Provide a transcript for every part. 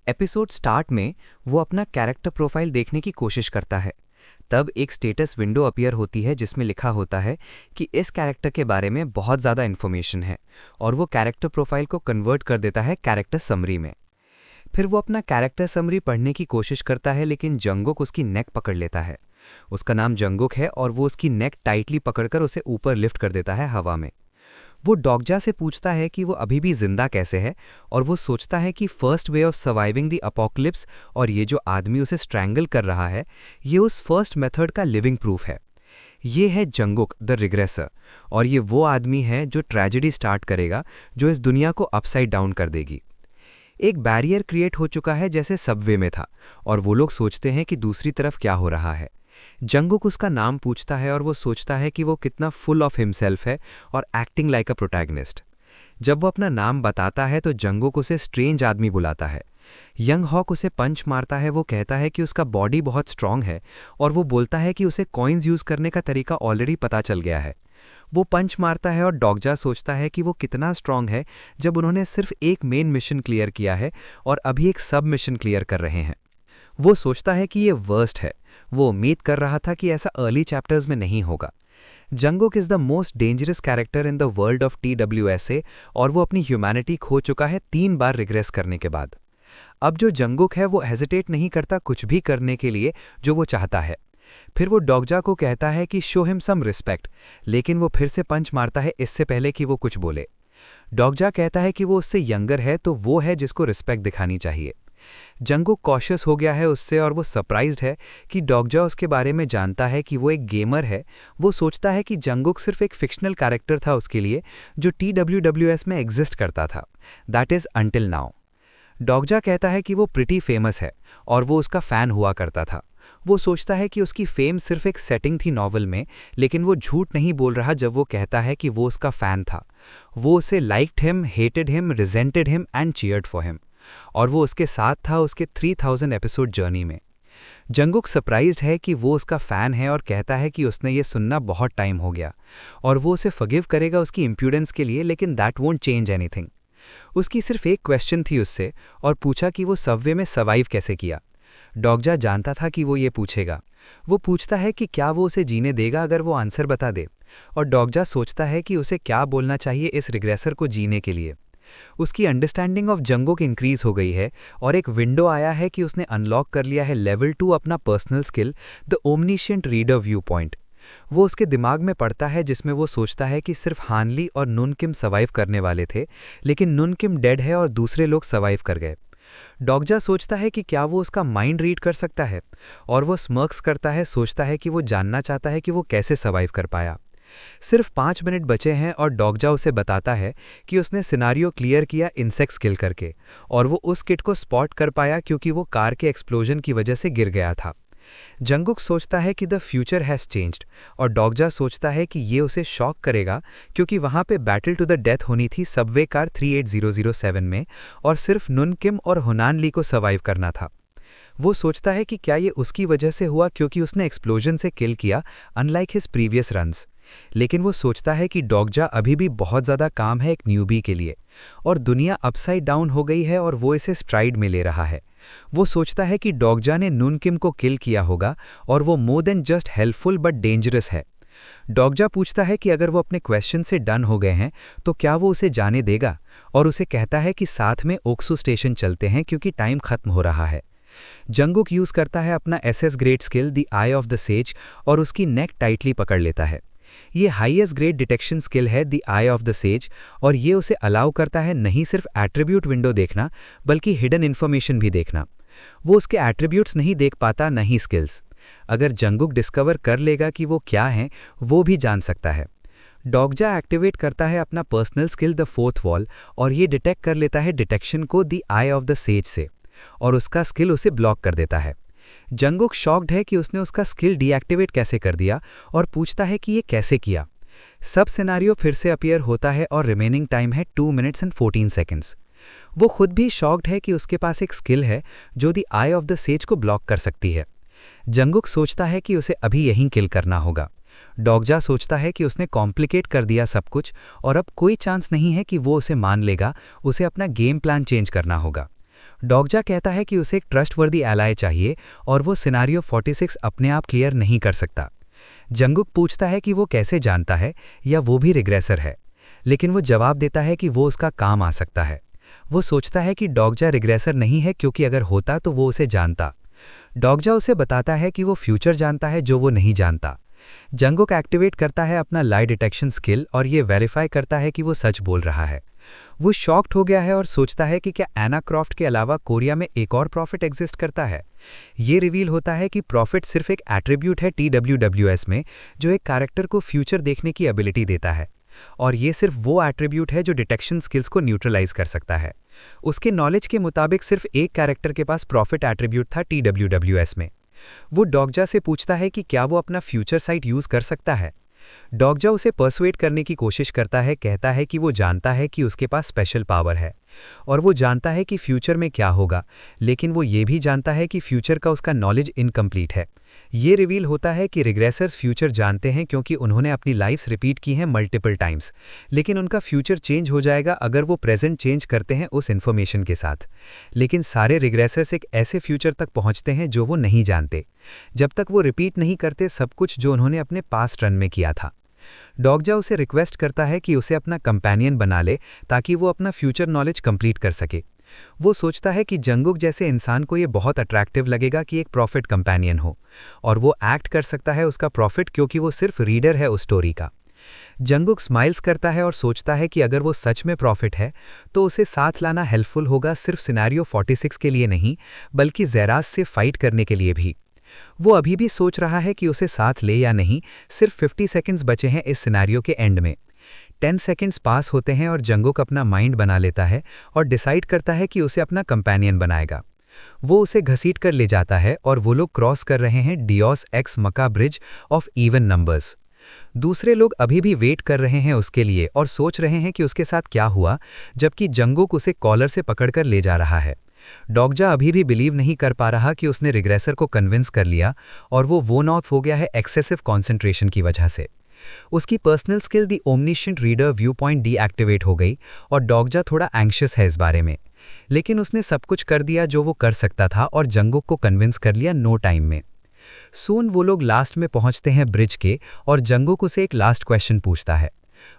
Episode start में वो अपना कैरेक्टर प्रोफाइल देखने की कोशिश करता है। तब एक स्टेटस विंडो अपीयर होती है जिसमें लिखा होता है कि इस कैरेक्टर के बारे में बहुत ज़्यादा इन्फॉर्मेशन है, और वो कैरेक्टर प्रोफाइल को कन्वर्ट कर देता है कैरेक्टर समरी में। फिर वो अपना कैरेक्टर समरी पढ़ने की कोशिश करता है, लेकिन जंगुक उसकी नेक पकड़ लेता है। उसका नाम जंगुक है और वो उसकी नेक टाइटली पकड़कर उसे ऊपर लिफ्ट कर देता है हवा में। वो डॉगजा से पूछता है कि वो अभी भी जिंदा कैसे है, और वो सोचता है कि first way of surviving the apocalypse और ये जो आदमी उसे स्ट्रैंगल कर रहा है, ये उस फर्स्ट मेथड का लिविंग प्रूफ है। ये है जंगुक द रिग्रेसर, और ये वो आदमी है जो ट्रेजेडी स्टार्ट करेगा, जो इस दुनिया को अपसाइड डाउन कर देगी। एक बैरियर क्रिएट हो चुका है जैसे सबवे में था, और वो लोग सोचते हैं कि दूसरी तरफ क्या हो रहा है। जंगुक उसका नाम पूछता है और वो सोचता है कि वो कितना फुल ऑफ हिमसेल्फ है और एक्टिंग लाइक अ प्रोटैगनिस्ट। जब वो अपना नाम बताता है तो जंगुक उसे स्ट्रेंज आदमी बुलाता है। यंग हॉक उसे पंच मारता है। वो कहता है कि उसका बॉडी बहुत स्ट्रांग है, और वो बोलता है कि उसे कॉइन्स यूज़ करने का तरीका ऑलरेडी पता चल गया है। वो पंच मारता है और डॉगजा सोचता है कि वो कितना स्ट्रांग है जब उन्होंने सिर्फ एक मेन मिशन क्लियर किया है और अभी एक सब मिशन क्लियर कर रहे हैं। वो सोचता है कि ये वर्स्ट है। वो उम्मीद कर रहा था कि ऐसा अर्ली चैप्टर्स में नहीं होगा। Jungkook is the most dangerous character in the world of TWSA, और वो अपनी ह्यूमैनिटी खो चुका है 3 बार रिग्रेस करने के बाद। अब जो जंगुक है वो हेजिटेट नहीं करता कुछ भी करने के लिए जो वो चाहता है। फिर वो डॉगजा को कहता है कि शो हिम सम रिस्पेक्ट, लेकिन वो फिर से पंच मारता है इससे पहले कि वो कुछ बोले। डॉगजा कहता है कि वो उससे यंगर है, तो वो है जिसको रिस्पेक्ट दिखानी चाहिए। जंगुक कॉशियस हो गया है उससे, और वो सरप्राइज्ड है कि डॉगजा उसके बारे में जानता है कि वो एक गेमर है। वो सोचता है कि जंगुक सिर्फ एक फिक्शनल कैरेक्टर था उसके लिए, जो TWWS में एग्जिस्ट करता था, दैट इज़ अंटिल नाउ। डॉगजा कहता है कि वो प्रिटी फेमस है और वो उसका फ़ैन हुआ करता था। वो सोचता है कि उसकी फेम सिर्फ एक सेटिंग थी नॉवल में, लेकिन वो झूठ नहीं बोल रहा जब वो कहता है कि वो उसका फ़ैन था। वो उसे liked him, hated him, resented him and cheered for him, और वो उसके साथ था उसके 3000 एपिसोड जर्नी में। जंगुक सरप्राइज्ड है कि वो उसका फ़ैन है और कहता है कि उसने ये सुनना बहुत टाइम हो गया, और वो उसे फॉरगिव करेगा उसकी इम्प्यूडेंस के लिए, लेकिन दैट वोंट चेंज एनीथिंग। उसकी सिर्फ एक क्वेश्चन थी उससे, और पूछा कि वो सबवे में सर्वाइव कैसे किया। डॉगजा जानता था कि वो ये पूछेगा। वो पूछता है कि क्या वो उसे जीने देगा अगर वो आंसर बता दे, और डॉगजा सोचता है कि उसे क्या बोलना चाहिए इस रिग्रेसर को जीने के लिए। उसकी अंडरस्टैंडिंग ऑफ जंगुक इंक्रीज हो गई है, और एक विंडो आया है कि उसने अनलॉक कर लिया है लेवल 2 अपना personal skill, the omniscient reader viewpoint. वो उसके दिमाग में पड़ता है, जिसमें वो सोचता है कि सिर्फ हानली और नुनकिम सर्वाइव करने वाले थे, लेकिन नुनकिम डेड है और दूसरे लोग सर्वाइव कर गए। डॉगजा सोचता है कि क्या वो उसका माइंड रीड कर सकता है, और वो स्मर्क्स करता है, सोचता है कि वो जानना चाहता है कि वो कैसे सर्वाइव कर पाया। सिर्फ 5 मिनट बचे हैं और डॉगजा उसे बताता है कि उसने सिनारियो क्लियर किया इंसेक्ट स्किल करके, और वो उस किट को स्पॉट कर पाया क्योंकि वो कार के एक्सप्लोजन की वजह से गिर गया था। जंगुक सोचता है कि द फ्यूचर हैज़ चेंज्ड, और डॉगजा सोचता है कि ये उसे शॉक करेगा क्योंकि वहाँ पे बैटल टू द डेथ होनी थी सबवे कार 38007 में, और सिर्फ नुनकिम और हुनान ली को सर्वाइव करना था। वो सोचता है कि क्या ये उसकी वजह से हुआ क्योंकि उसने एक्सप्लोजन से किल किया, अनलाइक हिज प्रीवियस रन्स। लेकिन वो सोचता है कि डॉगजा अभी भी बहुत ज़्यादा काम है एक न्यूबी के लिए, और दुनिया अपसाइड डाउन हो गई है और वो इसे स्ट्राइड में ले रहा है। वो सोचता है कि डॉगजा ने नुनकिम को किल किया होगा, और वो more than just helpful but dangerous है। डॉगजा पूछता है कि अगर वो अपने क्वेश्चन से डन हो गए हैं तो क्या वो उसे जाने देगा, और उसे कहता है कि साथ में ओक्सू स्टेशन चलते हैं क्योंकि टाइम खत्म हो रहा है। जंगुक यूज़ करता है अपना SS grade skill the I of the sage, और उसकी नेक टाइटली पकड़ लेता है। ये हाईएस्ट ग्रेड डिटेक्शन स्किल है the I of the sage, और ये उसे अलाउ करता है नहीं सिर्फ एट्रीब्यूट विंडो देखना, बल्कि हिडन इन्फॉर्मेशन भी देखना। वो उसके एट्रीब्यूट्स नहीं देख पाता, नहीं स्किल्स। अगर जंगुक डिस्कवर कर लेगा कि वो क्या हैं, वो भी जान सकता है। डॉगजा एक्टिवेट करता है अपना personal skill the fourth wall, और ये डिटेक्ट कर लेता है डिटेक्शन को the I of the sage से, और उसका स्किल उसे ब्लॉक कर देता है। जंगुक शॉक्ड है कि उसने उसका स्किल डीएक्टिवेट कैसे कर दिया, और पूछता है कि ये कैसे किया। सब सिनारियो फिर से अपीयर होता है और रिमेनिंग टाइम है 2 मिनट्स एंड 14 सेकेंड्स। वो खुद भी शॉक्ड है कि उसके पास एक स्किल है जो the I of the sage को ब्लॉक कर सकती है। जंगुक सोचता है कि उसे अभी यहीं किल करना होगा। डॉगजा सोचता है कि उसने कॉम्प्लिकेट कर दिया सब कुछ, और अब कोई चांस नहीं है कि वो उसे मान लेगा, उसे अपना गेम प्लान चेंज करना होगा। डॉगजा कहता है कि उसे एक ट्रस्टवर्दी एलाय चाहिए और वो सिनेरियो 46 अपने आप क्लियर नहीं कर सकता। जंगुक पूछता है कि वो कैसे जानता है या वो भी रिग्रेसर है, लेकिन वो जवाब देता है कि वो उसका काम आ सकता है। वो सोचता है कि डॉगजा रिग्रेसर नहीं है क्योंकि अगर होता तो वो उसे जानता। डॉगजा उसे बताता है कि वो फ्यूचर जानता है जो वो नहीं जानता। जंगुक एक्टिवेट करता है अपना लाई डिटेक्शन स्किल और ये वेरीफाई करता है कि वो सच बोल रहा है। वो शॉक्ड हो गया है और सोचता है कि क्या एना क्रॉफ्ट के अलावा कोरिया में एक और प्रॉफिट एग्जिस्ट करता है। ये रिवील होता है कि प्रॉफिट सिर्फ एक एट्रीब्यूट है TWWS में जो एक कैरेक्टर को फ्यूचर देखने की एबिलिटी देता है, और ये सिर्फ वो एट्रीब्यूट है जो डिटेक्शन स्किल्स को न्यूट्रलाइज कर सकता है। उसके नॉलेज के मुताबिक सिर्फ एक कैरेक्टर के पास प्रॉफिट एट्रीब्यूट था TWWS में। वो डॉगजा से पूछता है कि क्या वो अपना फ्यूचर साइट यूज कर सकता है। डॉगजा उसे पर्सुएट करने की कोशिश करता है, कहता है कि वो जानता है कि उसके पास स्पेशल पावर है और वो जानता है कि फ्यूचर में क्या होगा, लेकिन वो ये भी जानता है कि फ्यूचर का उसका नॉलेज इनकम्प्लीट है। ये रिवील होता है कि रिग्रेसर्स फ्यूचर जानते हैं क्योंकि उन्होंने अपनी लाइफ्स रिपीट की हैं मल्टीपल टाइम्स, लेकिन उनका फ्यूचर चेंज हो जाएगा अगर वो प्रेजेंट चेंज करते हैं उस इन्फॉर्मेशन के साथ। लेकिन सारे रिग्रेसर्स एक ऐसे फ्यूचर तक पहुंचते हैं जो वो नहीं जानते, जब तक वो रिपीट नहीं करते सब कुछ जो उन्होंने अपने पास्ट रन में किया था। डॉगजा उसे रिक्वेस्ट करता है कि उसे अपना कंपेनियन बना ले ताकि वो अपना फ्यूचर नॉलेज कंप्लीट कर सके। वो सोचता है कि जंगुक जैसे इंसान को ये बहुत अट्रैक्टिव लगेगा कि एक प्रॉफिट कंपेनियन हो, और वो एक्ट कर सकता है उसका प्रॉफिट क्योंकि वो सिर्फ रीडर है उस स्टोरी का। जंगुक स्माइल्स करता है और सोचता है कि अगर वो सच में प्रॉफिट है तो उसे साथ लाना हेल्पफुल होगा, सिर्फ सिनेरियो 46 के लिए नहीं बल्कि ज़ेरास से फाइट करने के लिए भी। वो अभी भी सोच रहा है कि उसे साथ ले या नहीं। सिर्फ 50 सेकंड्स बचे हैं इस सिनेरियो के एंड में। 10 सेकंड्स पास होते हैं और जंगुक अपना माइंड बना लेता है और डिसाइड करता है कि उसे अपना कंपेनियन बनाएगा। वो उसे घसीट कर ले जाता है और वो लोग क्रॉस कर रहे हैं डियोस एक्स मका ब्रिज ऑफ इवन नंबर्स। दूसरे लोग अभी भी वेट कर रहे हैं उसके लिए और सोच रहे हैं कि उसके साथ क्या हुआ, जबकि जंगुक उसे कॉलर से पकड़कर ले जा रहा है। डॉगजा अभी भी बिलीव नहीं कर पा रहा कि उसने रिग्रेसर को कन्विंस कर लिया और वो वोन ऑफ हो गया है एक्सेसिव कॉन्सेंट्रेशन की वजह से। उसकी personal skill the omniscient reader viewpoint deactivate हो गई और डॉगजा थोड़ा एंग्शियस है इस बारे में, लेकिन उसने सब कुछ कर दिया जो वो कर सकता था और जंगुक को कन्विंस कर लिया नो टाइम में। सून वो लोग लास्ट में पहुंचते हैं ब्रिज के और जंगुक उसे एक लास्ट क्वेश्चन पूछता है।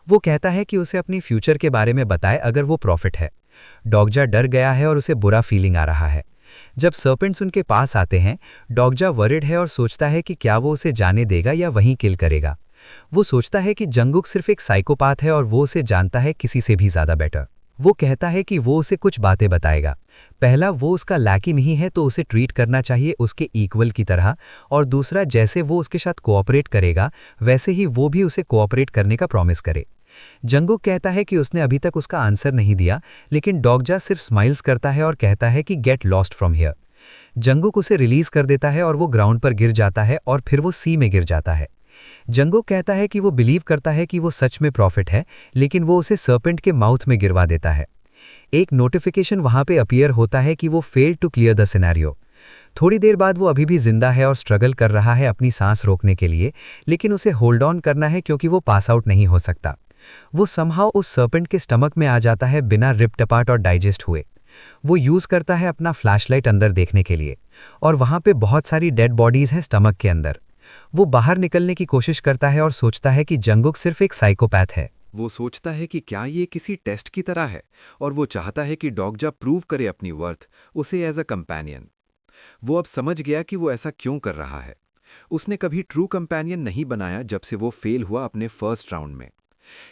वो कहता है कि उसे अपनी फ्यूचर के बारे में बताए अगर वो प्रॉफिट है। डॉगजा डर गया है और उसे बुरा फीलिंग आ रहा है। जब सर्पेंट्स उनके पास आते हैं, डॉगजा वरिड है और सोचता है कि क्या वो उसे जाने देगा या वहीं किल करेगा। वो सोचता है कि जंगुक सिर्फ एक साइकोपाथ है और वो उसे जानता है किसी से भी ज़्यादा बेटर। वो कहता है कि वो उसे कुछ बातें बताएगा। पहला, वो उसका लैकी नहीं है तो उसे ट्रीट करना चाहिए उसके इक्वल की तरह, और दूसरा, जैसे वो उसके साथ कोऑपरेट करेगा वैसे ही वो भी उसे कोऑपरेट करने का प्रॉमिस करे। जंगुक कहता है कि उसने अभी तक उसका आंसर नहीं दिया, लेकिन डॉगजा सिर्फ स्माइल्स करता है और कहता है कि गेट लॉस्ट फ्रॉम हियर। जंगुक उसे रिलीज कर देता है और वो ग्राउंड पर गिर जाता है और फिर वो सी में गिर जाता है। जंगुक कहता है कि वो बिलीव करता है कि वो सच में प्रॉफिट है, लेकिन वो उसे सर्पेंट के माउथ में गिरवा देता है। एक नोटिफिकेशन वहां पे अपीयर होता है कि वो failed to clear the scenario. थोड़ी देर बाद वो अभी भी जिंदा है और स्ट्रगल कर रहा है अपनी सांस रोकने के लिए, लेकिन उसे होल्ड ऑन करना है क्योंकि वो पास आउट नहीं हो सकता। वो समहाउ उस सर्पेंट के स्टमक में आ जाता है बिना रिप्ड अपार्ट और डाइजेस्ट हुए। वो यूज करता है अपना फ्लैशलाइट अंदर देखने के लिए, और वहां पे बहुत सारी डेड बॉडीज हैं स्टमक के अंदर। वो बाहर निकलने की कोशिश करता है और सोचता है कि जंगुक सिर्फ एक साइकोपैथ है। वो सोचता है कि क्या ये किसी टेस्ट की तरह है, और वो चाहता है कि डॉगजा प्रूव करे अपनी वर्थ उसे एज अ कंपेनियन। वो अब समझ गया कि वो ऐसा क्यों कर रहा है। उसने कभी ट्रू कंपेनियन नहीं बनाया जब से वो फेल हुआ अपने फर्स्ट राउंड में।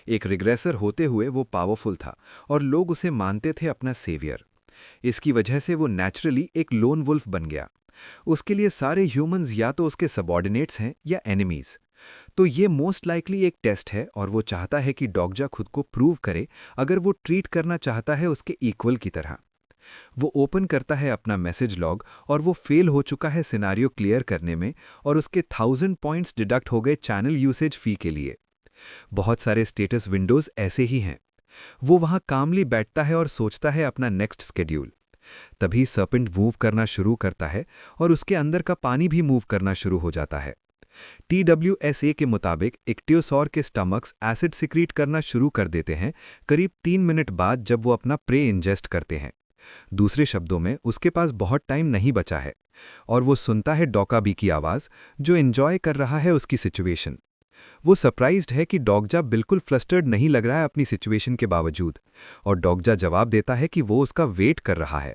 एक रिग्रेसर होते हुए वो पावरफुल था और लोग उसे मानते थे अपना सेवियर। इसकी वजह से वो नेचुरली एक लोन वुल्फ बन गया। उसके लिए सारे ह्यूमंस या तो उसके सबॉर्डिनेट्स हैं या एनिमीज। तो ये मोस्ट लाइकली एक टेस्ट है और वो चाहता है कि डॉगजा खुद को प्रूव करे अगर वो ट्रीट करना चाहता है उसके इक्वल की तरह। वो ओपन करता है अपना मैसेज लॉग और वो फेल हो चुका है सिनेरियो क्लियर करने में, और उसके 1000 पॉइंट्स डिडक्ट हो गए चैनल यूसेज फी के लिए। बहुत सारे स्टेटस विंडोज ऐसे ही हैं। वो वहां कामली बैठता है और सोचता है अपना नेक्स्ट स्केड्यूल। तभी सर्पेंट मूव करना शुरू करता है और उसके अंदर का पानी भी मूव करना शुरू हो जाता है। TWSA के मुताबिक इक्टियोसॉर के स्टमक्स एसिड सिक्रीट करना शुरू कर देते हैं करीब 3 मिनट बाद जब वो अपना प्रे इंजेस्ट करते हैं। दूसरे शब्दों में उसके पास बहुत टाइम नहीं बचा है। और वो सुनता है डॉकाबी की आवाज़, जो एंजॉय कर रहा है उसकी सिचुएशन। वो सरप्राइज्ड है कि डॉगजा बिल्कुल फ्लस्टर्ड नहीं लग रहा है अपनी सिचुएशन के बावजूद, और डॉगजा जवाब देता है कि वो उसका वेट कर रहा है।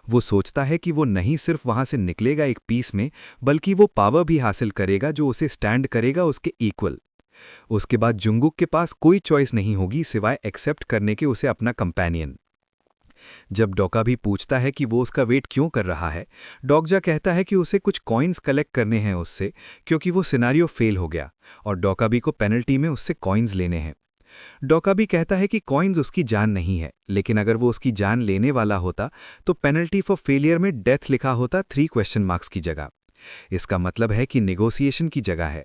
वो सोचता है कि वो नहीं सिर्फ वहां से निकलेगा एक पीस में, बल्कि वो पावर भी हासिल करेगा जो उसे स्टैंड करेगा उसके इक्वल। उसके बाद जुंगुक के पास कोई चॉइस नहीं होगी सिवाय एक्सेप्ट करने के उसे अपना कंपेनियन। जब डॉकाबी पूछता है कि वो उसका वेट क्यों कर रहा है, डॉगजा कहता है कि उसे कुछ कॉइन्स कलेक्ट करने हैं उससे, क्योंकि वो सिनारियो फेल हो गया और डॉकाबी को पेनल्टी में उससे कॉइन्स लेने हैं। डॉकाबी कहता है कि कॉइन्स उसकी जान नहीं है, लेकिन अगर वो उसकी जान लेने वाला होता तो पेनल्टी फॉर फेलियर में डेथ लिखा होता 3 क्वेश्चन मार्क्स की जगह। इसका मतलब है कि नेगोशिएशन की जगह है।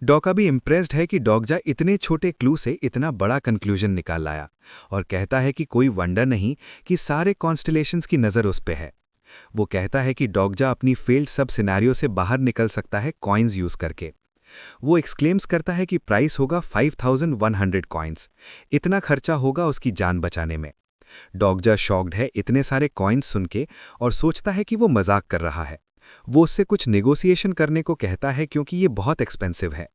डॉकाबी इम्प्रेस्ड है कि डॉगजा इतने छोटे क्लू से इतना बड़ा कंक्लूजन निकाल लाया, और कहता है कि कोई वंडर नहीं कि सारे कॉन्स्टलेशंस की नज़र उस पे है। वो कहता है कि डॉगजा अपनी फेल्ड सब सिनेरियो से बाहर निकल सकता है कॉइन्स यूज़ करके। वो एक्सक्लेम्स करता है कि प्राइस होगा 5100 कॉइन्स। इतना खर्चा होगा उसकी जान बचाने में। डॉगजा शॉक्ड है इतने सारे कॉइन्स सुन के, और सोचता है कि वो मजाक कर रहा है। वो उससे कुछ नेगोशिएशन करने को कहता है क्योंकि ये बहुत एक्सपेंसिव है।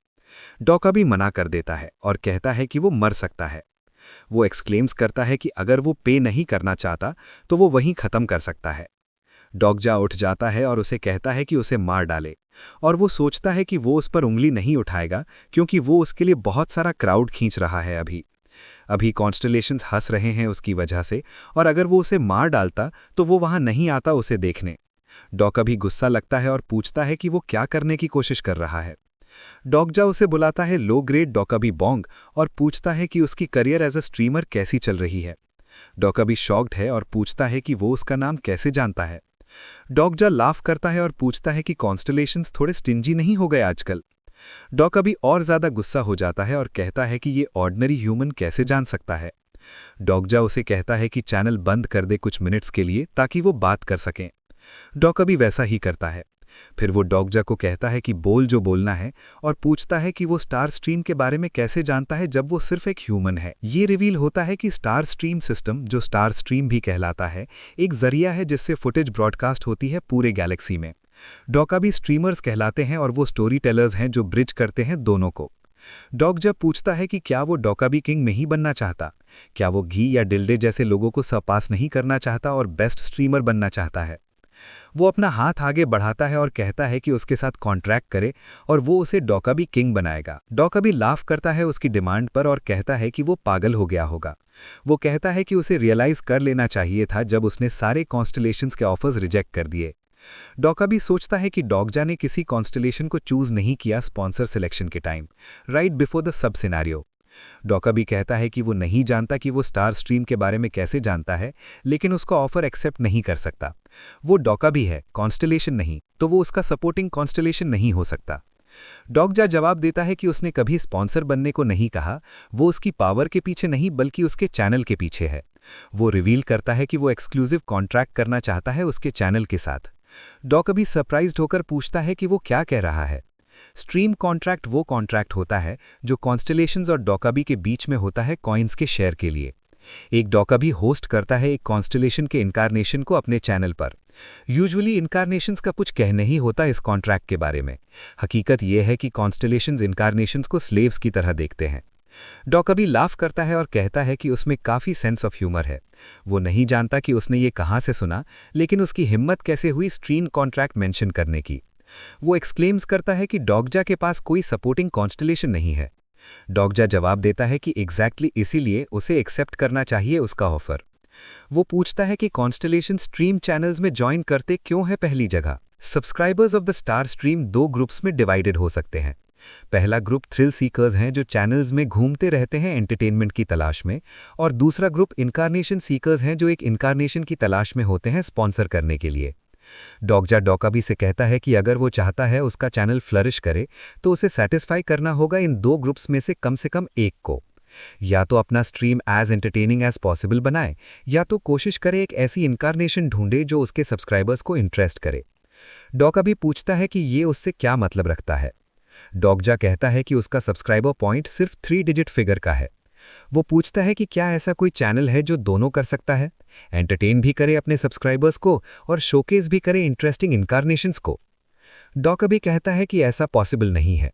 डॉकाबी मना कर देता है और कहता है कि वो मर सकता है। वो एक्सक्लेम्स करता है कि अगर वो पे नहीं करना चाहता तो वो वहीं ख़त्म कर सकता है। डॉगजा उठ जाता है और उसे कहता है कि उसे मार डाले, और वो सोचता है कि वो उस पर उंगली नहीं उठाएगा क्योंकि वो उसके लिए बहुत सारा क्राउड खींच रहा है। अभी कॉन्स्टलेशंस हंस रहे हैं उसकी वजह से, और अगर वो उसे मार डालता तो वो वहां नहीं आता उसे देखने। डॉकाबी गुस्सा लगता है और पूछता है कि वो क्या करने की कोशिश कर रहा है। डॉगजा उसे बुलाता है लो ग्रेड डॉकाबी बोंग और पूछता है कि उसकी करियर एज अ स्ट्रीमर कैसी चल रही है। डॉकाबी शॉक्ड है और पूछता है कि वो उसका नाम कैसे जानता है। डॉगजा लाफ करता है और पूछता है कि कॉन्स्टलेशंस थोड़े स्टिंजी नहीं हो गए आजकल। डॉकाबी और ज्यादा गुस्सा हो जाता है और कहता है कि ये ऑर्डिनरी ह्यूमन कैसे जान सकता है। डॉगजा उसे कहता है कि चैनल बंद कर दे कुछ मिनट्स के लिए ताकि वो बात कर सकें। डॉकाबी वैसा ही करता है। फिर वो डॉगजा को कहता है कि बोल जो बोलना है, और पूछता है कि वो स्टार स्ट्रीम के बारे में कैसे जानता है जब वो सिर्फ एक ह्यूमन है। ये रिवील होता है कि स्टार स्ट्रीम सिस्टम, जो स्टार स्ट्रीम भी कहलाता है, एक जरिया है जिससे फुटेज ब्रॉडकास्ट होती है पूरे गैलेक्सी में। डॉकाबी स्ट्रीमर्स कहलाते हैं और वो स्टोरी टेलर्स हैं जो ब्रिज करते हैं दोनों को। डॉगजा पूछता है कि क्या वो डॉकाबी किंग नहीं बनना चाहता, क्या वो घी या डिल्डे जैसे लोगों को सरपास नहीं करना चाहता और बेस्ट स्ट्रीमर बनना चाहता है। वो अपना हाथ आगे बढ़ाता है और कहता है कि उसके साथ कॉन्ट्रैक्ट करे और वो उसे डॉकाबी किंग बनाएगा। डॉकाबी लाफ करता है उसकी डिमांड पर और कहता है कि वो पागल हो गया होगा। वो कहता है कि उसे रियलाइज कर लेना चाहिए था जब उसने सारे कॉन्स्टलेशंस के ऑफर्स रिजेक्ट कर दिए। डॉकाबी सोचता है कि डॉगजा ने किसी कॉन्स्टलेशन को चूज नहीं किया स्पॉन्सर सिलेक्शन के time, right before the sub scenario. Dokkaebi कहता है कि वो नहीं जानता कि वो स्टार स्ट्रीम के बारे में कैसे जानता है, लेकिन उसका ऑफर एक्सेप्ट नहीं कर सकता। वो डॉकाबी है, कॉन्स्टलेशन नहीं, तो वो उसका सपोर्टिंग कॉन्स्टलेशन नहीं हो सकता। डॉगजा जवाब देता है कि उसने कभी स्पॉन्सर बनने को नहीं कहा, वो उसकी पावर के पीछे नहीं बल्कि उसके चैनल के पीछे है। वो रिवील करता है कि वो एक्सक्लूसिव कॉन्ट्रैक्ट करना चाहता है उसके चैनल के साथ। डॉकाबी सरप्राइज्ड होकर पूछता है कि वो क्या कह रहा है। स्ट्रीम कॉन्ट्रैक्ट वो कॉन्ट्रैक्ट होता है जो कॉन्स्टलेशंस और डॉकाबी के बीच में होता है कॉइन्स के शेयर के लिए। एक डॉकाबी होस्ट करता है एक कॉन्स्टलेशन के इनकारनेशन को अपने चैनल पर। यूजुअली इनकारनेशंस का कुछ कहना ही होता है इस कॉन्ट्रैक्ट के बारे में। हकीकत यह है कि कॉन्स्टलेशंस इनकारनेशंस को स्लेव्स की तरह देखते हैं। डॉकाबी लाफ करता है और कहता है कि उसमें काफ़ी सेंस ऑफ ह्यूमर है। वो नहीं जानता कि उसने ये कहाँ से सुना, लेकिन उसकी हिम्मत कैसे हुई स्ट्रीम कॉन्ट्रैक्ट मेंशन करने की। वो एक्सक्लेम्स करता है कि डॉगजा के पास कोई सपोर्टिंग कॉन्स्टलेशन नहीं है। डॉगजा जवाब देता है कि एग्जैक्टली इसीलिए उसे एक्सेप्ट करना चाहिए उसका ऑफर। वो पूछता है कि कॉन्स्टलेशन स्ट्रीम चैनल्स में ज्वाइन करते क्यों है पहली जगह। Subscribers of the star stream 2 groups में डिवाइडेड हो सकते हैं। पहला ग्रुप थ्रिल सीकर्स हैं जो चैनल्स में घूमते रहते हैं एंटरटेनमेंट की तलाश में, और दूसरा ग्रुप इनकारनेशन सीकर्स हैं जो एक इनकारनेशन की तलाश में होते हैं स्पॉन्सर करने के लिए। डॉगजा डॉकाबी से कहता है कि अगर वो चाहता है उसका चैनल फ्लरिश करे तो उसे सेटिस्फाई करना होगा इन 2 ग्रुप्स में से कम एक को। या तो अपना stream as entertaining as possible बनाए, या तो कोशिश करे एक ऐसी इनकारनेशन ढूंढे जो उसके सब्सक्राइबर्स को इंटरेस्ट करे। डॉकाबी पूछता है कि ये उससे क्या मतलब रखता है। डॉगजा कहता है कि उसका सब्सक्राइबर पॉइंट सिर्फ 3 डिजिट फिगर का है। वो पूछता है कि क्या ऐसा कोई चैनल है जो दोनों कर सकता है, एंटरटेन भी करे अपने सब्सक्राइबर्स को और शोकेस भी करे इंटरेस्टिंग इनकारनेशंस को। डॉक अभी कहता है कि ऐसा पॉसिबल नहीं है।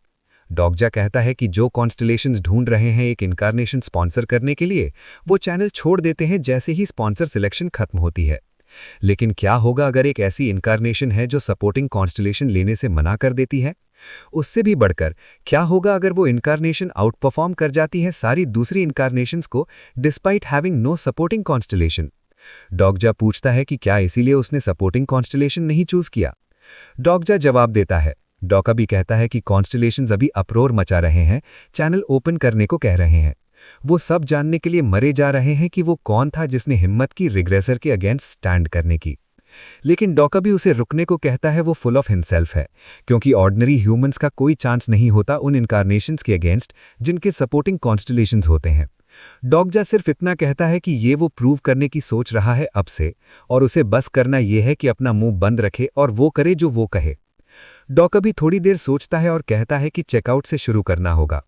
डॉगजा कहता है कि जो कॉन्स्टलेशंस ढूंढ रहे हैं एक इनकारनेशन स्पॉन्सर करने के लिए, वो चैनल छोड़ देते हैं जैसे ही स्पॉन्सर सिलेक्शन खत्म होती है। लेकिन क्या होगा अगर एक ऐसी इनकारनेशन है जो सपोर्टिंग कॉन्स्टलेशन लेने से मना कर देती है? उससे भी बढ़कर क्या होगा अगर वो इनकारनेशन आउट परफॉर्म कर जाती है सारी दूसरी इनकारनेशंस को despite having no supporting constellation? Dokja पूछता है कि क्या इसीलिए उसने सपोर्टिंग कॉन्स्टलेशन नहीं चूज किया? डॉगजा जवाब देता है। डॉका भी कहता है कि कॉन्स्टलेशंस अभी अप्रोर मचा रहे हैं, चैनल ओपन करने को कह रहे हैं। वो सब जानने के लिए मरे जा रहे हैं कि वो कौन था जिसने हिम्मत की रिग्रेसर के अगेंस्ट स्टैंड करने की। लेकिन डॉका भी उसे रुकने को कहता है, वो फुल ऑफ हिमसेल्फ है, क्योंकि ऑर्डिनरी ह्यूमंस का कोई चांस नहीं होता उन इनकारनेशंस के अगेंस्ट जिनके सपोर्टिंग कॉन्स्टलेशंस होते हैं। डॉगजा सिर्फ इतना कहता है कि ये वो प्रूव करने की सोच रहा है अब से, और उसे बस करना यह है कि अपना मुंह बंद रखे और वो करे जो वो कहे। डॉका भी थोड़ी देर सोचता है और कहता है कि चेकआउट से शुरू करना होगा।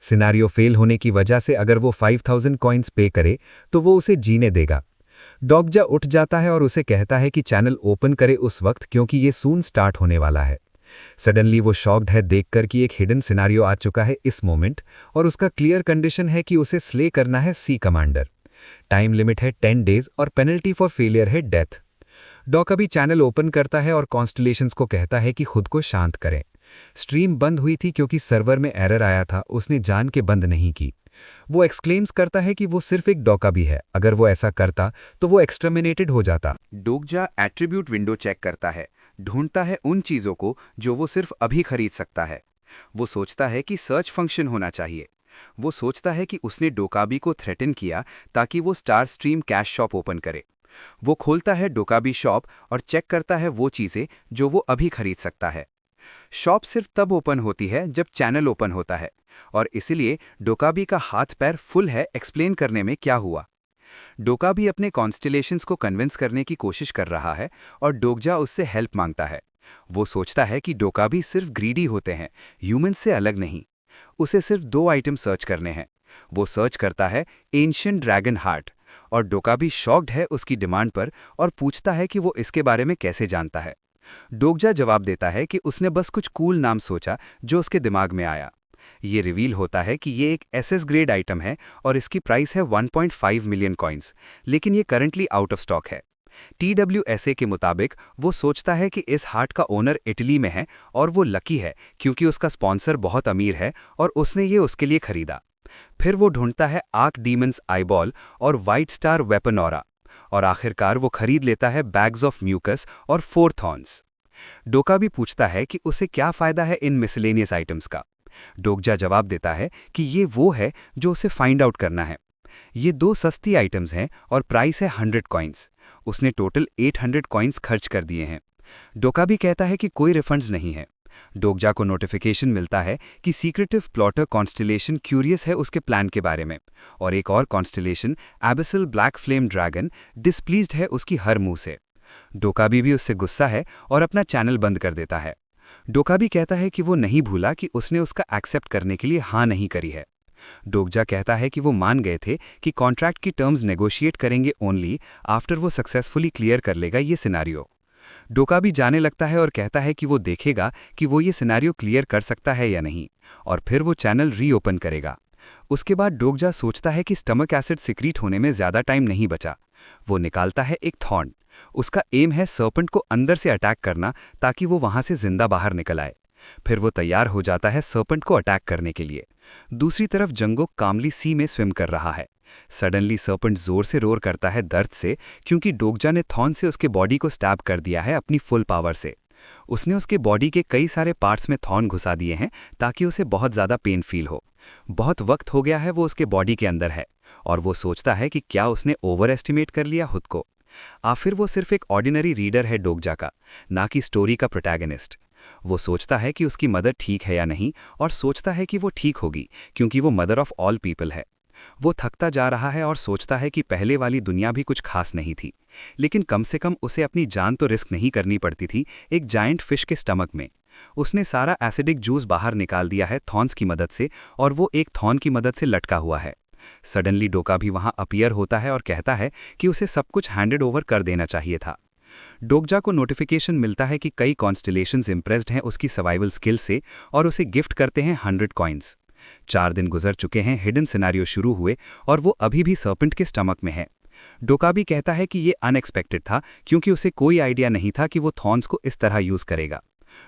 सिनेरियो फेल होने की वजह से अगर वो 5000 कॉइन्स पे करे तो वो उसे जीने देगा। डॉगजा उठ जाता है और उसे कहता है कि चैनल ओपन करे उस वक्त, क्योंकि ये सून स्टार्ट होने वाला है। सडनली वो शॉक्ड है देखकर कि एक हिडन सिनेरियो आ चुका है इस मोमेंट, और उसका क्लियर कंडीशन है कि उसे स्ले करना है सी कमांडर। टाइम लिमिट है 10 डेज और पेनल्टी फॉर फेलियर है डेथ। डॉक अभी चैनल ओपन करता है और कॉन्स्टलेशंस को कहता है कि खुद को शांत करें। स्ट्रीम बंद हुई थी क्योंकि सर्वर में एरर आया था, उसने जान के बंद नहीं की। वो एक्सक्लेम्स करता है कि वो सिर्फ एक डॉका भी है, अगर वो ऐसा करता तो वो एक्सटर्मिनेटेड हो जाता। डोगजा एट्रीब्यूट विंडो चेक करता है, ढूंढता है उन चीजों को जो वो सिर्फ अभी खरीद सकता है। वो सोचता है कि सर्च फंक्शन होना चाहिए। वो सोचता है कि उसने डोकाबी को थ्रेटन किया ताकि वो star stream cash shop open करे। वो खोलता है डोकाबी शॉप और चेक करता है वो चीजें जो वो अभी खरीद सकता है। शॉप सिर्फ तब ओपन होती है जब चैनल ओपन होता है, और इसलिए डोकाबी का हाथ पैर फुल है एक्सप्लेन करने में क्या हुआ। डोकाबी अपने कॉन्स्टलेशंस को कन्विंस करने की कोशिश कर रहा है और डोगजा उससे हेल्प मांगता है। वो सोचता है कि डोकाबी सिर्फ ग्रीडी होते हैं, ह्यूमन से अलग नहीं। उसे सिर्फ 2 आइटम सर्च करने हैं। वो सर्च करता है एंशिएंट ड्रैगन हार्ट, और डोकाबी शॉक्ड है उसकी डिमांड पर और पूछता है कि वो इसके बारे में कैसे जानता है। डोगजा जवाब देता है कि उसने बस कुछ कूल नाम सोचा जो उसके दिमाग में आया। ये रिवील होता है कि ये एक एसएस ग्रेड आइटम है और इसकी प्राइस है 1.5 मिलियन कॉइन्स, लेकिन ये करंटली आउट ऑफ स्टॉक है। TWSA के मुताबिक वो सोचता है कि इस हार्ट का ओनर इटली में है और वो लकी है क्योंकि उसका स्पॉन्सर बहुत अमीर है और उसने ये उसके लिए खरीदा। फिर वो ढूंढता है आर्क डीमंस आईबॉल और वाइट स्टार वेपन ऑरा, और आखिरकार वो खरीद लेता है बैग्स ऑफ म्यूकस और 4 थॉर्न्स। डोका भी पूछता है कि उसे क्या फ़ायदा है इन मिसलेनियस आइटम्स का। डोगजा जवाब देता है कि ये वो है जो उसे फाइंड आउट करना है। ये 2 सस्ती आइटम्स हैं और प्राइस है 100 कॉइन्स। उसने टोटल 800 कॉइन्स खर्च कर दिए हैं। डोका भी कहता है कि कोई रिफंड्स नहीं है। डोगजा को नोटिफिकेशन मिलता है कि सीक्रेटिव प्लॉटर कॉन्स्टलेशन क्यूरियस है उसके प्लान के बारे में, और एक और constellation abyssal black flame dragon displeased है उसकी हर मुंह से। डोकाबी भी उससे गुस्सा है और अपना चैनल बंद कर देता है। डोकाबी कहता है कि वो नहीं भूला कि उसने उसका एक्सेप्ट करने के लिए हाँ नहीं करी है। डोगजा कहता है कि वो मान गए थे कि कॉन्ट्रैक्ट की टर्म्स नेगोशिएट करेंगे ओनली आफ्टर वो सक्सेसफुली क्लियर कर लेगा ये सिनेरियो। डोकाबी जाने लगता है और कहता है कि वो देखेगा कि वो ये सिनेरियो क्लियर कर सकता है या नहीं, और फिर वो चैनल रीओपन करेगा। उसके बाद डोगजा सोचता है कि स्टमक एसिड सिक्रीट होने में ज़्यादा टाइम नहीं बचा। वो निकालता है एक थॉर्न। उसका एम है सर्पेंट को अंदर से अटैक करना ताकि वो वहां से जिंदा बाहर निकल आए। फिर वो तैयार हो जाता है सर्पेंट को अटैक करने के लिए। दूसरी तरफ जंगुक कामली सी में स्विम कर रहा है। सडनली सर्पेंट जोर से रोर करता है दर्द से, क्योंकि डोगजा ने थॉर्न से उसके बॉडी को स्टैब कर दिया है अपनी फुल पावर से। उसने उसके बॉडी के कई सारे पार्ट्स में थॉर्न घुसा दिए हैं ताकि उसे बहुत ज़्यादा पेन फील हो। बहुत वक्त हो गया है वो उसके बॉडी के अंदर है, और वो सोचता है कि क्या उसने ओवर एस्टिमेट कर लिया खुद को। आखिर वो सिर्फ एक ऑर्डिनरी रीडर है डोगजा का, ना कि स्टोरी का प्रोटैगनिस्ट। वो सोचता है कि उसकी मदर ठीक है या नहीं, और सोचता है कि वो ठीक होगी क्योंकि वो मदर ऑफ ऑल पीपल है। वो थकता जा रहा है और सोचता है कि पहले वाली दुनिया भी कुछ खास नहीं थी, लेकिन कम से कम उसे अपनी जान तो रिस्क नहीं करनी पड़ती थी एक जायंट फिश के स्टमक में। उसने सारा एसिडिक जूस बाहर निकाल दिया है थॉर्न्स की मदद से, और वो एक थॉर्न की मदद से लटका हुआ है। सडनली डोकाबी वहां अपीयर होता है और कहता है कि उसे सब कुछ हैंडेड ओवर कर देना चाहिए था। डोकजा को नोटिफिकेशन मिलता है कि कई कॉन्स्टलेशंस इम्प्रेस्ड हैं उसकी सर्वाइवल स्किल से और उसे गिफ्ट करते हैं 100 कॉइन्स। 4 दिन गुजर चुके हैं, हिडन सिनेरियो शुरू हुए और वो अभी भी सर्पेंट के स्टमक में है। डोकाबी कहता है कि ये अनएक्सपेक्टेड था क्योंकि उसे कोई आइडिया नहीं था कि वो थॉर्न्स को इस तरह यूज करेगा।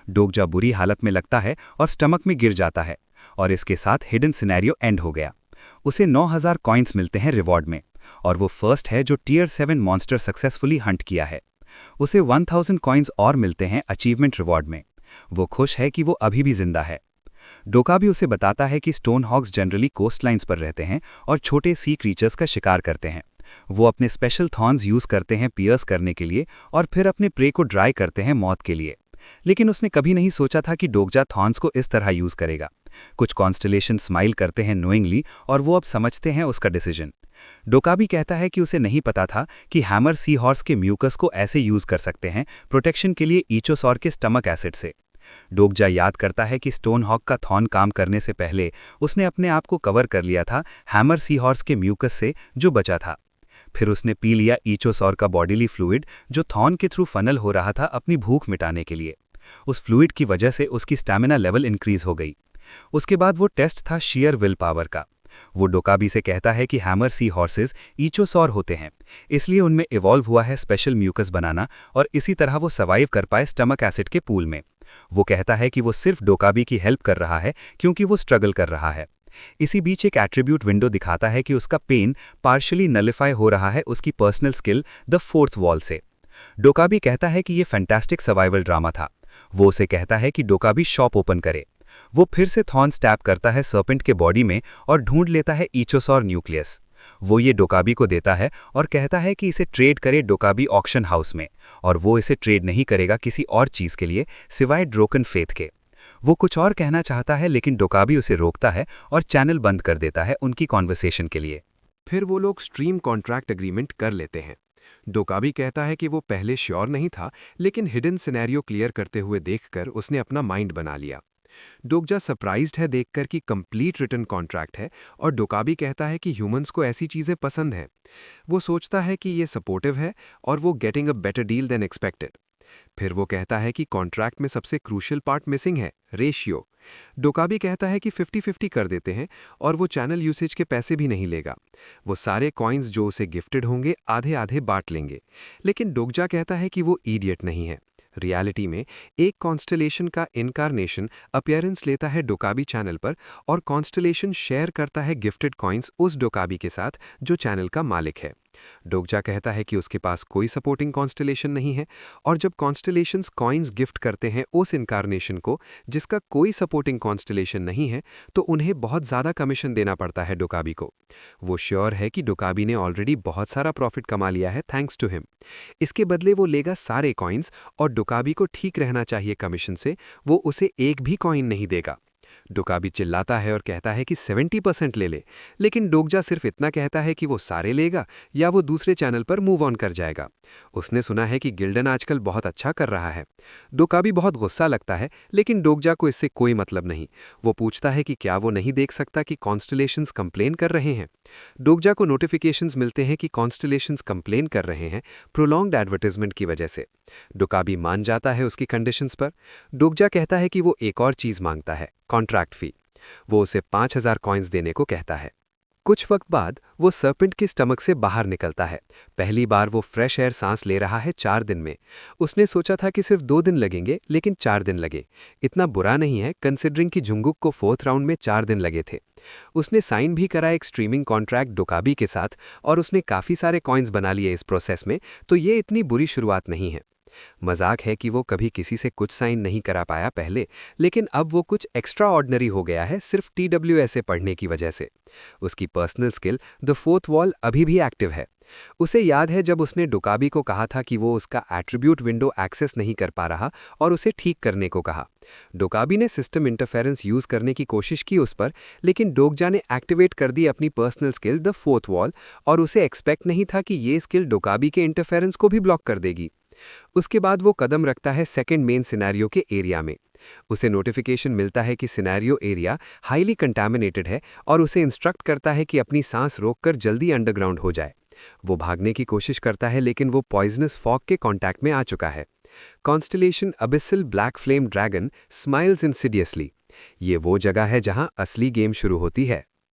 डोकजा बुरी हालत में लगता है और स्टमक में गिर जाता है और इसके साथ हिडन सिनेरियो एंड हो गया। उसे 9000 कॉइन्स मिलते हैं रिवॉर्ड में और वो फर्स्ट है जो टियर 7 मॉन्स्टर सक्सेसफुली हंट किया है। उसे 1000 कॉइन्स और मिलते हैं अचीवमेंट रिवॉर्ड में। वो खुश है कि वो अभी भी जिंदा है। डोकाबी उसे बताता है कि stone hogs generally coast lines पर रहते हैं और छोटे सी क्रीचर्स का शिकार करते हैं। वो अपने स्पेशल थॉर्न्स यूज करते हैं पियर्स करने के लिए और फिर अपने प्रे को ड्राई करते हैं मौत के लिए। लेकिन उसने कभी नहीं सोचा था कि डोकजा थॉर्न्स को इस तरह यूज करेगा। कुछ कॉन्स्टलेशन स्माइल करते हैं नोइंगली और वो अब समझते हैं उसका डिसीजन। डोकाबी कहता है कि उसे नहीं पता था कि हैमर सी हॉर्स के म्यूकस को ऐसे यूज कर सकते हैं प्रोटेक्शन के लिए ईचोसॉर के स्टमक एसिड से। डोकजा याद करता है कि स्टोन हॉक का थॉर्न काम करने से पहले उसने अपने आप को कवर कर लिया था हैमर सी हॉर्स के म्यूकस से जो बचा था। फिर उसने पी लिया ईचोसॉर का बॉडीली फ्लूइड जो थॉर्न के थ्रू फनल हो रहा था अपनी भूख मिटाने के लिए। उस फ्लूइड की वजह से उसकी स्टैमिना लेवल इंक्रीज हो गई। उसके बाद वो टेस्ट था शेयर विल पावर का। वो डोकाबी से कहता है कि हैमर सी हॉर्सेस ईचोसॉर होते हैं, इसलिए उनमें इवॉल्व हुआ है स्पेशल म्यूकस बनाना और इसी तरह वो सर्वाइव कर पाए स्टमक एसिड के पूल में। वो कहता है कि वो सिर्फ डोकाबी की हेल्प कर रहा है क्योंकि वो स्ट्रगल कर रहा है। इसी बीच एक एट्रीब्यूट विंडो दिखाता है कि उसका पेन पार्शियली नलिफाई हो रहा है उसकी personal skill the fourth wall से। डोकाबी कहता है कि ये फैंटास्टिक सर्वाइवल ड्रामा था। वो उसे कहता है कि डोकाबी शॉप ओपन करे। वो फिर से थॉर्न स्टैप करता है सर्पेंट के बॉडी में और ढूंढ लेता है ईचोसॉर न्यूक्लियस। वो ये डोकाबी को देता है और कहता है कि इसे ट्रेड करे डोकाबी ऑक्शन हाउस में, और वो इसे ट्रेड नहीं करेगा किसी और चीज़ के लिए सिवाय ड्रोकन फेथ के। वो कुछ और कहना चाहता है लेकिन डोकाबी उसे रोकता है और चैनल बंद कर देता है उनकी कॉन्वर्सेशन के लिए। फिर वो लोग स्ट्रीम कॉन्ट्रैक्ट एग्रीमेंट कर लेते हैं। डोकाबी कहता है कि वो पहले श्योर नहीं था, लेकिन हिडन सिनेरियो क्लियर करते हुए देखकर उसने अपना माइंड बना लिया। डोकजा सरप्राइज्ड है देखकर कि कंप्लीट रिटन कॉन्ट्रैक्ट है और डोकाबी कहता है कि ह्यूमंस को ऐसी चीज़ें पसंद हैं। वो सोचता है कि ये सपोर्टिव है और वो getting a better deal then expected. फिर वो कहता है कि कॉन्ट्रैक्ट में सबसे क्रूशियल पार्ट मिसिंग है, रेशियो। डोकाबी कहता है कि 50-50 कर देते हैं और वो चैनल यूसेज के पैसे भी नहीं लेगा। वो सारे कॉइन्स जो उसे गिफ्टेड होंगे आधे आधे बांट लेंगे। लेकिन डोकजा कहता है कि वो इडियट नहीं है। रियलिटी में एक कॉन्स्टलेशन का इनकारनेशन अपीयरेंस लेता है डोकाबी चैनल पर और कॉन्स्टलेशन शेयर करता है गिफ्टेड कॉइन्स उस डोकाबी के साथ जो चैनल का मालिक है। डोकजा कहता है कि उसके पास कोई सपोर्टिंग कॉन्स्टलेशन नहीं है और जब कॉन्स्टलेशंस कॉइन्स गिफ्ट करते हैं उस इनकारनेशन को जिसका कोई सपोर्टिंग कॉन्स्टलेशन नहीं है तो उन्हें बहुत ज़्यादा कमीशन देना पड़ता है डोकाबी को। वो श्योर है कि डोकाबी ने ऑलरेडी बहुत सारा प्रॉफिट कमा लिया है थैंक्स टू हिम। इसके बदले वो लेगा सारे कॉइन्स और डोकाबी को ठीक रहना चाहिए कमीशन से, वो उसे एक भी कॉइन नहीं देगा। डोकाबी चिल्लाता है और कहता है कि 70% ले ले, लेकिन डोकजा सिर्फ इतना कहता है कि वो सारे लेगा या वो दूसरे चैनल पर मूव ऑन कर जाएगा। उसने सुना है कि गिल्डन आजकल बहुत अच्छा कर रहा है। डोकाबी बहुत गुस्सा लगता है, लेकिन डोकजा को इससे कोई मतलब नहीं। वो पूछता है कि क्या वो नहीं देख सकता कि कॉन्स्टलेशंस कंप्लेन कर रहे हैं। डोकजा को नोटिफिकेशंस मिलते हैं कि कॉन्स्टलेशंस कंप्लेन कर रहे हैं प्रोलॉन्ग्ड एडवर्टाइजमेंट की वजह से। डोकाबी मान जाता है उसकी कंडीशंस पर। डोकजा कहता है कि वो एक और चीज़ मांगता है, कॉन्ट्रैक्ट फी। वो उसे 5000 कॉइन्स देने को कहता है। कुछ वक्त बाद वो सर्पेंट के स्टमक से बाहर निकलता है। पहली बार वो फ्रेश एयर सांस ले रहा है 4 दिन में। उसने सोचा था कि सिर्फ 2 दिन लगेंगे, लेकिन 4 दिन लगे। इतना बुरा नहीं है कंसिडरिंग कि जुंगुक को 4th राउंड में 4 दिन लगे थे। उसने साइन भी करा एक स्ट्रीमिंग कॉन्ट्रैक्ट डोकाबी के साथ और उसने काफ़ी सारे कॉइन्स बना लिए इस प्रोसेस में, तो ये इतनी बुरी शुरुआत नहीं है। मजाक है कि वो कभी किसी से कुछ साइन नहीं करा पाया पहले, लेकिन अब वो कुछ एक्स्ट्रा ऑर्डिनरी हो गया है सिर्फ TWSA पढ़ने की वजह से। उसकी personal skill the fourth wall अभी भी एक्टिव है। उसे याद है जब उसने डोकाबी को कहा था कि वो उसका एट्रीब्यूट विंडो एक्सेस नहीं कर पा रहा और उसे ठीक करने को कहा। डोकाबी ने सिस्टम इंटरफेरेंस यूज करने की कोशिश की उस पर, लेकिन डोकजा ने एक्टिवेट कर दी अपनी personal skill the fourth wall और उसे एक्सपेक्ट नहीं था कि ये स्किल डोकाबी के इंटरफेरेंस को भी ब्लॉक कर देगी। उसके बाद वो कदम रखता है सेकंड मेन सिनेरियो के एरिया में। उसे नोटिफिकेशन मिलता है कि सिनेरियो एरिया हाईली कंटामिनेटेड है और उसे इंस्ट्रक्ट करता है कि अपनी सांस रोककर जल्दी अंडरग्राउंड हो जाए। वो भागने की कोशिश करता है लेकिन वो पॉइजनस फॉग के कांटेक्ट में आ चुका है। Constellation abyssal black flame dragon smiles insidiously. ये वो जगह है जहां असली गेम शुरू होती है।